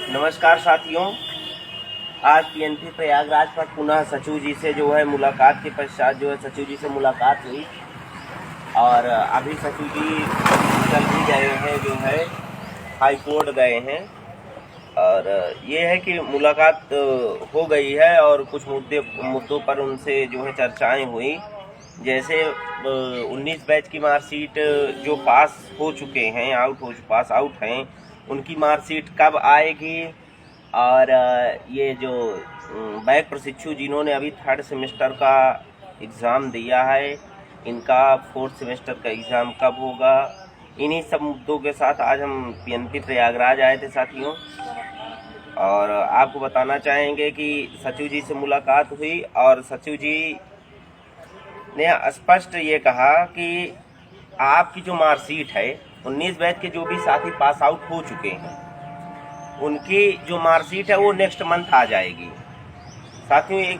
नमस्कार साथियों, आज पीएनपी प्रयागराज पर पुनः सचिव जी से जो है मुलाकात के पश्चात जो है सचिव जी से मुलाकात हुई और अभी सचिव जी कल भी गए हैं, जो है हाई कोर्ट गए हैं और ये है कि मुलाकात हो गई है और कुछ मुद्दों पर उनसे जो है चर्चाएं हुई। जैसे 19 बैच की मार्कशीट जो पास हो चुके हैं, पास आउट हैं, उनकी मार्कशीट कब आएगी और ये जो बैक प्रशिक्षु जिन्होंने अभी 3rd सेमेस्टर का एग्ज़ाम दिया है, इनका 4th सेमेस्टर का एग्ज़ाम कब होगा। इन्हीं सब मुद्दों के साथ आज हम पीएनपी प्रयागराज आए थे साथियों, और आपको बताना चाहेंगे कि सचिव जी से मुलाकात हुई और सचिव जी ने स्पष्ट ये कहा कि आपकी जो मार्कशीट है, 19 बैच के जो भी साथी पास आउट हो चुके हैं, उनकी जो मार्कशीट है वो नेक्स्ट मंथ आ जाएगी। साथियों, एक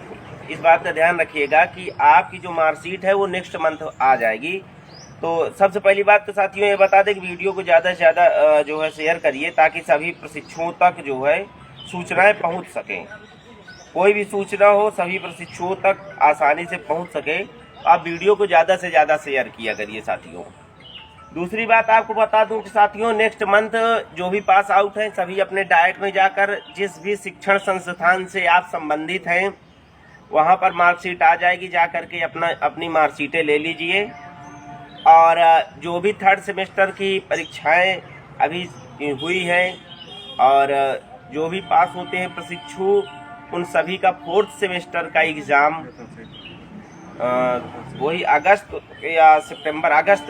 इस बात का ध्यान रखिएगा कि आपकी जो मार्कशीट है वो नेक्स्ट मंथ आ जाएगी। तो सबसे पहली बात तो साथियों ये बता दें कि वीडियो को ज़्यादा से ज़्यादा जो है शेयर करिए ताकि सभी प्रशिक्षुओं तक जो है सूचनाएं पहुंच सकें। कोई भी सूचना हो सभी प्रशिक्षुओं तक आसानी से पहुंच सके, आप वीडियो को ज़्यादा से ज़्यादा शेयर किया करिए साथियों। दूसरी बात आपको बता दूं कि साथियों नेक्स्ट मंथ जो भी पास आउट हैं सभी अपने डाइट में जाकर जिस भी शिक्षण संस्थान से आप संबंधित हैं वहां पर मार्कशीट आ जाएगी, जाकर के अपनी मार्कशीटें ले लीजिए। और जो भी 3rd सेमेस्टर की परीक्षाएं अभी हुई हैं और जो भी पास होते हैं प्रशिक्षु, उन सभी का 4th सेमेस्टर का एग्ज़ाम वही अगस्त या सितंबर अगस्त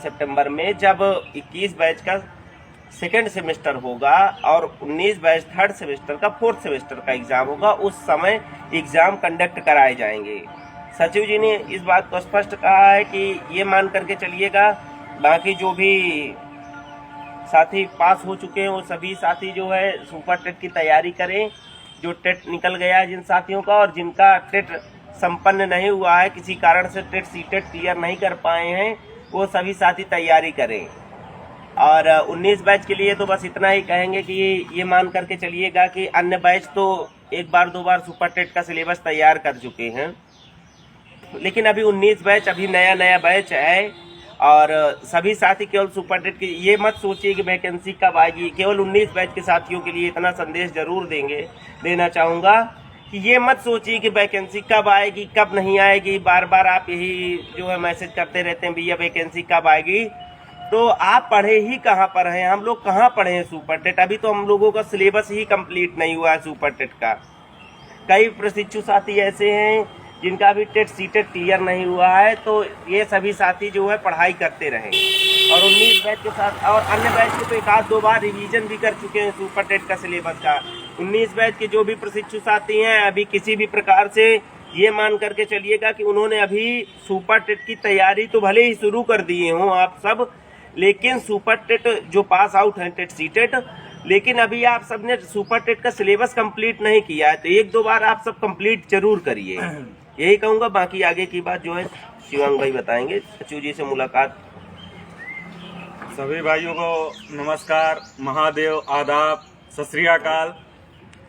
सितंबर में जब 21 बैच का 2nd सेमेस्टर होगा और 19 बैच 3rd सेमेस्टर का 4th सेमेस्टर का एग्ज़ाम होगा, उस समय एग्ज़ाम कंडक्ट कराए जाएंगे। सचिव जी ने इस बात को स्पष्ट कहा है कि ये मान करके चलिएगा, बाकी जो भी साथी पास हो चुके हैं वो सभी साथी जो है सुपर टेट की तैयारी करें। जो टेट निकल गया है जिन साथियों का और जिनका टेट संपन्न नहीं हुआ है, किसी कारण से टेट सीटेट क्लियर नहीं कर पाए हैं, वो सभी साथी तैयारी करें। और 19 बैच के लिए तो बस इतना ही कहेंगे कि ये मान करके चलिएगा कि अन्य बैच तो एक बार 2 बार सुपर टेट का सिलेबस तैयार कर चुके हैं, लेकिन अभी 19 बैच अभी नया बैच है और सभी साथी केवल सुपर टेट की ये मत सोचिए कि वैकेंसी कब आएगी। केवल 19 बैच के साथियों के लिए इतना संदेश जरूर देना चाहूँगा कि ये मत सोचिए कि वैकेंसी कब आएगी कब नहीं आएगी। बार बार आप यही जो है मैसेज करते रहते हैं, भैया वैकेंसी कब आएगी। तो आप पढ़े ही कहाँ पर हैं, हम लोग कहाँ पढ़े हैं सुपर टेट। अभी तो हम लोगों का सिलेबस ही कंप्लीट नहीं हुआ है सुपर टेट का। कई प्रशिक्षु साथी ऐसे हैं जिनका अभी टेट सीटेट क्लियर नहीं हुआ है, तो ये सभी साथी जो है पढ़ाई करते रहें। और 19 बैच के साथ और अन्य बैच के तो 1-2 बार रिवीजन भी कर चुके हैं सुपर टेट का सिलेबस का। 19 बैच के जो भी प्रशिक्षु साथी हैं, अभी किसी भी प्रकार से ये मान करके चलिएगा कि उन्होंने अभी सुपर टेट की तैयारी तो भले ही शुरू कर दिए हों आप सब, लेकिन सुपर टेट जो पास आउट हैं टेट सीटेट, लेकिन अभी आप सब ने सुपर टेट का सिलेबस कंप्लीट नहीं किया है, तो 1-2 बार आप सब कंप्लीट जरूर करिए, यही कहूँगा। बाकी आगे की बात जो है शिवांग भाई बताएंगे। सचिव जी से मुलाकात। सभी भाइयों को नमस्कार, महादेव, आदाब, सत श्री अकाल।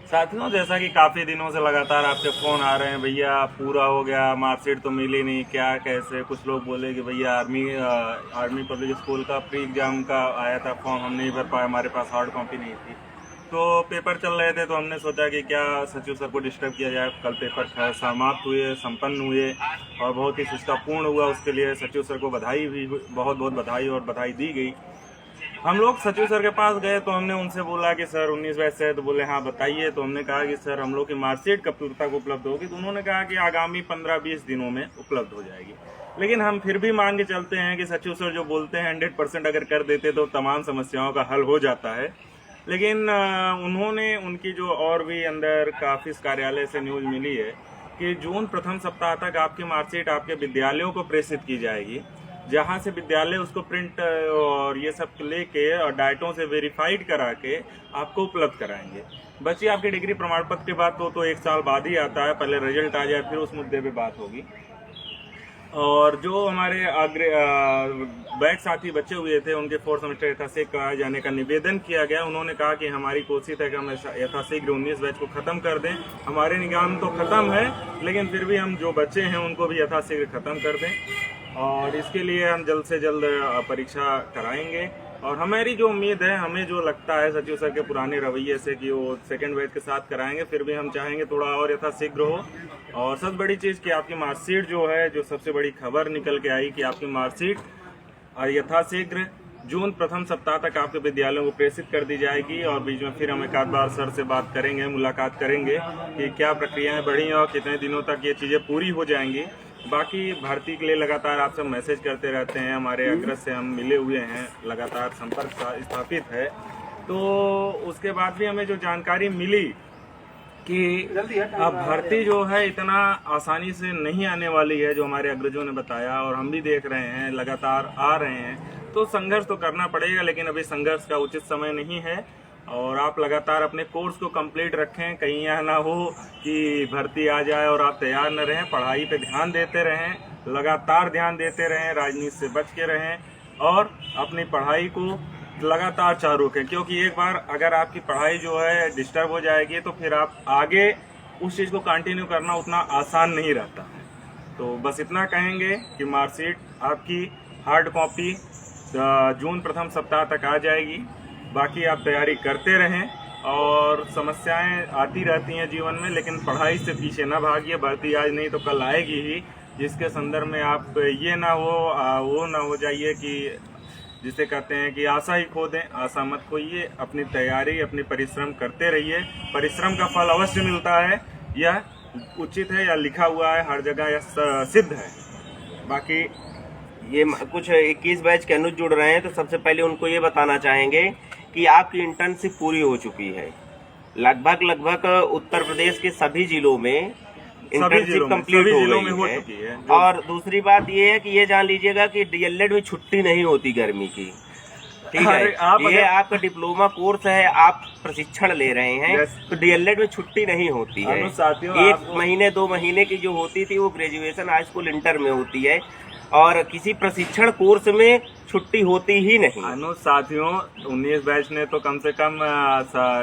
साथियों, जैसा कि काफ़ी दिनों से लगातार आपके फ़ोन आ रहे हैं, भैया पूरा हो गया, मार्कशीट तो मिली नहीं, क्या कैसे। कुछ लोग बोले कि भैया आर्मी पब्लिक स्कूल का प्री एग्ज़ाम का आया था फॉर्म, हम नहीं भर पाए, हमारे पास हार्ड कॉपी नहीं थी। तो पेपर चल रहे थे तो हमने सोचा कि क्या सचिव सर को डिस्टर्ब किया जाए। कल पेपर समाप्त हुए, संपन्न हुए और बहुत ही सुष्टापूर्ण हुआ। उसके लिए सचिव सर को बधाई भी, बहुत बहुत बधाई और बधाई दी गई। हम लोग सचिव सर के पास गए तो हमने उनसे बोला कि सर 19 बैच से है, तो बोले हाँ बताइए। तो हमने कहा कि सर हम लोग की मार्कशीट कब तक उपलब्ध होगी, तो उन्होंने कहा कि आगामी 15-20 दिनों में उपलब्ध हो जाएगी। लेकिन हम फिर भी मान के चलते हैं कि सचिव सर जो बोलते हैं 100% अगर कर देते तो तमाम समस्याओं का हल हो जाता है। लेकिन उन्होंने उनकी जो और भी अंदर ऑफिस कार्यालय से न्यूज़ मिली है कि जून प्रथम सप्ताह तक आपकी मार्कशीट आपके विद्यालयों को प्रेषित की जाएगी, जहां से विद्यालय उसको प्रिंट और ये सब लेके और डाइटों से वेरीफाइड करा के आपको उपलब्ध कराएंगे। बच्ची आपके डिग्री प्रमाण पत्र की बात तो 1 साल बाद ही आता है, पहले रिजल्ट आ जाए फिर उस मुद्दे पे बात होगी। और जो हमारे बैच साथी बचे हुए थे उनके 4th सेमेस्टर यथाशीघ्र कराए जाने का निवेदन किया गया। उन्होंने कहा कि हमारी कोशिश है कि हम यथाशीघ्र 19 बैच को खत्म कर दें। हमारे निगाह में तो खत्म है, लेकिन फिर भी हम जो बच्चे हैं उनको भी यथाशीघ्र खत्म कर दें और इसके लिए हम जल्द से जल्द परीक्षा कराएंगे। और हमारी जो उम्मीद है, हमें जो लगता है सचिव सर के पुराने रवैये से कि वो सेकेंड बैच के साथ कराएंगे, फिर भी हम चाहेंगे थोड़ा और यथाशीघ्र हो। और सबसे बड़ी चीज़ कि आपकी मार्कशीट जो है, जो सबसे बड़ी खबर निकल के आई कि आपकी मार्कशीट यथाशीघ्र जून प्रथम सप्ताह तक आपके विद्यालयों को प्रेषित कर दी जाएगी। और बीच में फिर हम एक आध बार सर से बात करेंगे, मुलाकात करेंगे कि क्या प्रक्रियाएं बढ़ी और कितने दिनों तक ये चीज़ें पूरी हो जाएंगी। बाकी भर्ती के लिए लगातार आप सब मैसेज करते रहते हैं, हमारे अग्रज से हम मिले हुए हैं, लगातार संपर्क स्थापित है। तो उसके बाद भी हमें जो जानकारी मिली कि अब भर्ती जो है इतना आसानी से नहीं आने वाली है, जो हमारे अग्रजों ने बताया और हम भी देख रहे हैं, लगातार आ रहे हैं। तो संघर्ष तो करना पड़ेगा, लेकिन अभी संघर्ष का उचित समय नहीं है। और आप लगातार अपने कोर्स को कंप्लीट रखें, कहीं यह ना हो कि भर्ती आ जाए और आप तैयार न रहें। पढ़ाई पे ध्यान देते रहें, लगातार ध्यान देते रहें, राजनीति से बच के रहें और अपनी पढ़ाई को लगातार चालू रखें। क्योंकि एक बार अगर आपकी पढ़ाई जो है डिस्टर्ब हो जाएगी तो फिर आप आगे उस चीज़ को कंटिन्यू करना उतना आसान नहीं रहता है। तो बस इतना कहेंगे कि मार्कशीट आपकी हार्ड कॉपी जून प्रथम सप्ताह तक आ जाएगी। बाकी आप तैयारी करते रहें और समस्याएं आती रहती हैं जीवन में, लेकिन पढ़ाई से पीछे ना भागिए। भर्ती आज नहीं तो कल आएगी ही, जिसके संदर्भ में आप ये ना हो वो ना हो जाइए कि जिसे कहते हैं कि आशा ही खो दें। आशा मत खोइए, अपनी तैयारी अपनी परिश्रम करते रहिए। परिश्रम का फल अवश्य मिलता है, यह उचित है या लिखा हुआ है हर जगह, यह सिद्ध है। बाकी ये कुछ 21 बैच के अनुज जुड़ रहे हैं, तो सबसे पहले उनको ये बताना चाहेंगे कि आपकी इंटर्नशिप पूरी हो चुकी है। लगभग उत्तर प्रदेश के सभी जिलों में इंटर्नशिप कंप्लीट हो गई है। और दूसरी बात ये है कि ये जान लीजिएगा कि डीएलएड में छुट्टी नहीं होती गर्मी की, ठीक है। ये आपका डिप्लोमा कोर्स है, आप प्रशिक्षण ले रहे हैं, तो डीएलएड में छुट्टी नहीं होती है। 1 महीने 2 महीने की जो होती थी वो ग्रेजुएशन हाई स्कूल इंटर में होती है, और किसी प्रशिक्षण कोर्स में छुट्टी होती ही नहीं। साथियों, 19 बैच ने तो कम से कम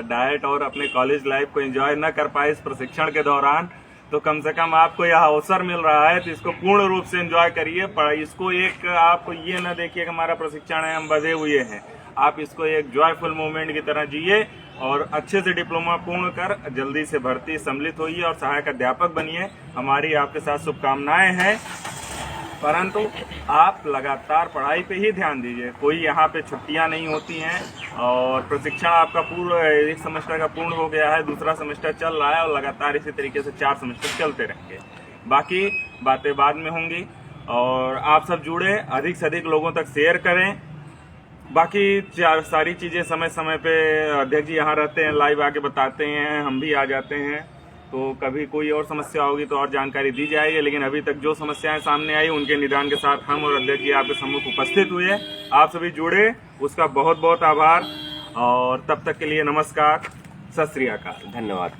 डाइट और अपने कॉलेज लाइफ को एंजॉय न कर पाए इस प्रशिक्षण के दौरान, तो कम से कम आपको यह अवसर मिल रहा है तो इसको पूर्ण रूप से एंजॉय करिए। इसको एक आप ये न देखिए कि हमारा प्रशिक्षण है, हम बधे हुए हैं। आप इसको एक जॉयफुल मोमेंट की तरह जिए और अच्छे से डिप्लोमा पूर्ण कर जल्दी से भर्ती सम्मिलित होइए और सहायक अध्यापक बनिए। हमारी आपके साथ शुभकामनाएं हैं, परंतु आप लगातार पढ़ाई पे ही ध्यान दीजिए। कोई यहाँ पे छुट्टियाँ नहीं होती हैं और प्रशिक्षण आपका पूरा 1 सेमेस्टर का पूर्ण हो गया है, दूसरा सेमेस्टर चल रहा है और लगातार इसी तरीके से 4 सेमेस्टर चलते रहेंगे। बाकी बातें बाद में होंगी और आप सब जुड़े, अधिक से अधिक लोगों तक शेयर करें। बाकी सारी चीज़ें समय समय पे अध्यक्ष जी यहाँ रहते हैं, लाइव आके बताते हैं, हम भी आ जाते हैं। तो कभी कोई और समस्या होगी तो और जानकारी दी जाएगी, लेकिन अभी तक जो समस्याएं सामने आई उनके निदान के साथ हम और अध्यक्ष जी आपके सम्मुख उपस्थित हुए। आप सभी जुड़े, उसका बहुत बहुत आभार और तब तक के लिए नमस्कार, सत श्री अकाल, धन्यवाद।